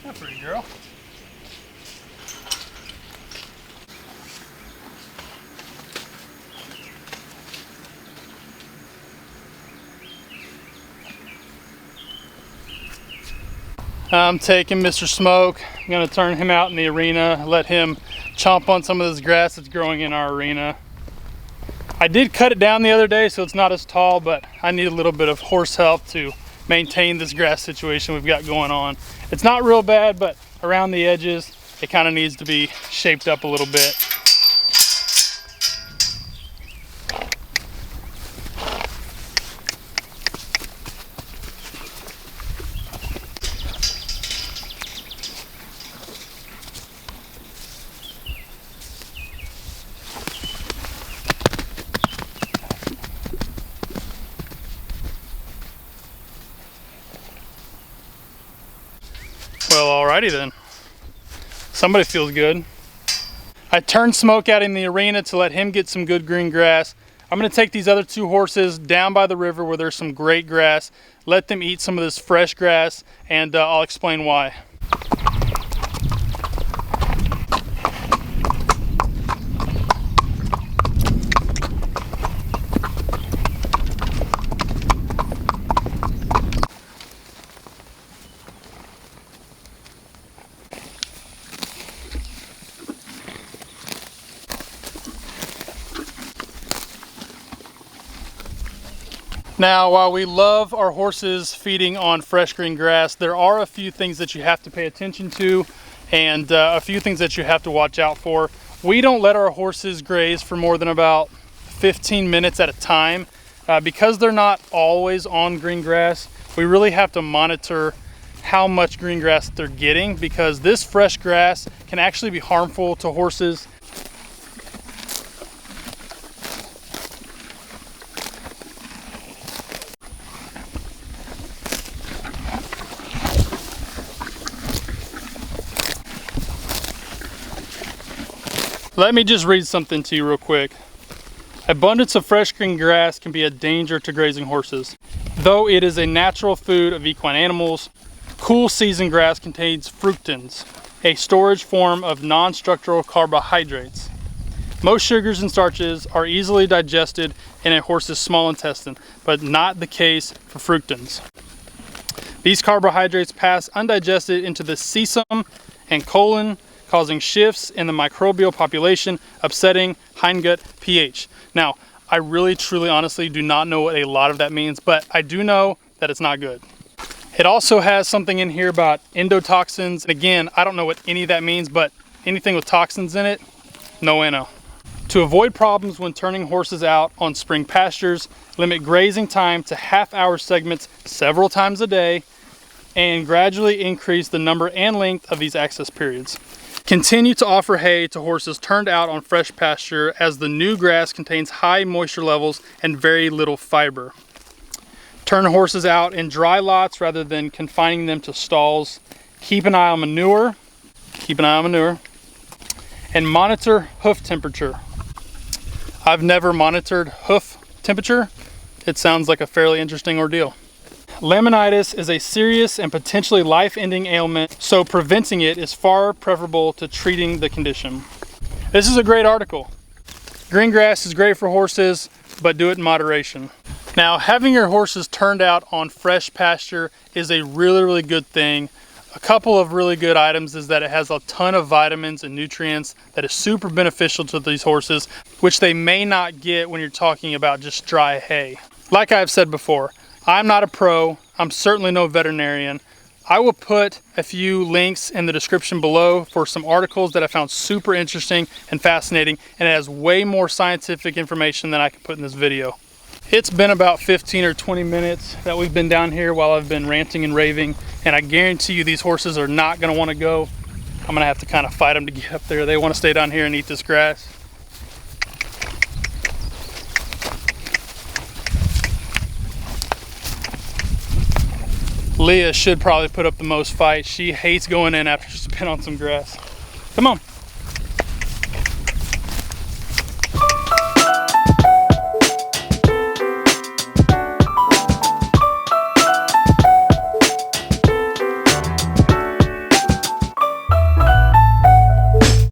That's pretty girl. I'm taking Mr. Smoke. I'm gonna turn him out in the arena, let him chomp on some of this grass that's growing in our arena. I did cut it down the other day, so it's not as tall, but I need a little bit of horse help to maintain this grass situation we've got going on. It's not real bad, but around the edges, it kind of needs to be shaped up a little bit. Well, alrighty then. Somebody feels good. I turned Smoke out in the arena to let him get some good green grass. I'm gonna take these other two horses down by the river where there's some great grass, let them eat some of this fresh grass, and I'll explain why. Now, while we love our horses feeding on fresh green grass, there are a few things that you have to pay attention to and a few things that you have to watch out for. We don't let our horses graze for more than about 15 minutes at a time. Because they're not always on green grass, we really have to monitor how much green grass they're getting, because this fresh grass can actually be harmful to horses. Let me just read something to you real quick. Abundance of fresh green grass can be a danger to grazing horses. Though it is a natural food of equine animals, cool season grass contains fructans, a storage form of non-structural carbohydrates. Most sugars and starches are easily digested in a horse's small intestine, but not the case for fructans. These carbohydrates pass undigested into the cecum and colon, causing shifts in the microbial population, upsetting hindgut pH. Now, I really, truly, honestly do not know what a lot of that means, but I do know that it's not good. It also has something in here about endotoxins. Again, I don't know what any of that means, but anything with toxins in it, no bueno. To avoid problems when turning horses out on spring pastures, limit grazing time to half-hour segments several times a day, and gradually increase the number and length of these access periods. Continue to offer hay to horses turned out on fresh pasture, as the new grass contains high moisture levels and very little fiber. Turn horses out in dry lots rather than confining them to stalls. Keep an eye on manure. And monitor hoof temperature. I've never monitored hoof temperature. It sounds like a fairly interesting ordeal. Laminitis is a serious and potentially life-ending ailment, so preventing it is far preferable to treating the condition. This is a great article. Green grass is great for horses, but do it in moderation. Now, having your horses turned out on fresh pasture is a really, really good thing. A couple of really good items is that it has a ton of vitamins and nutrients that is super beneficial to these horses, which they may not get when you're talking about just dry hay. Like I've said before, I'm not a pro, I'm certainly no veterinarian. I will put a few links in the description below for some articles that I found super interesting and fascinating, and it has way more scientific information than I can put in this video. It's been about 15 or 20 minutes that we've been down here while I've been ranting and raving, and I guarantee you these horses are not gonna wanna go. I'm gonna have to kind of fight them to get up there. They wanna stay down here and eat this grass. Leah should probably put up the most fight. She hates going in after she's been on some grass. Come on.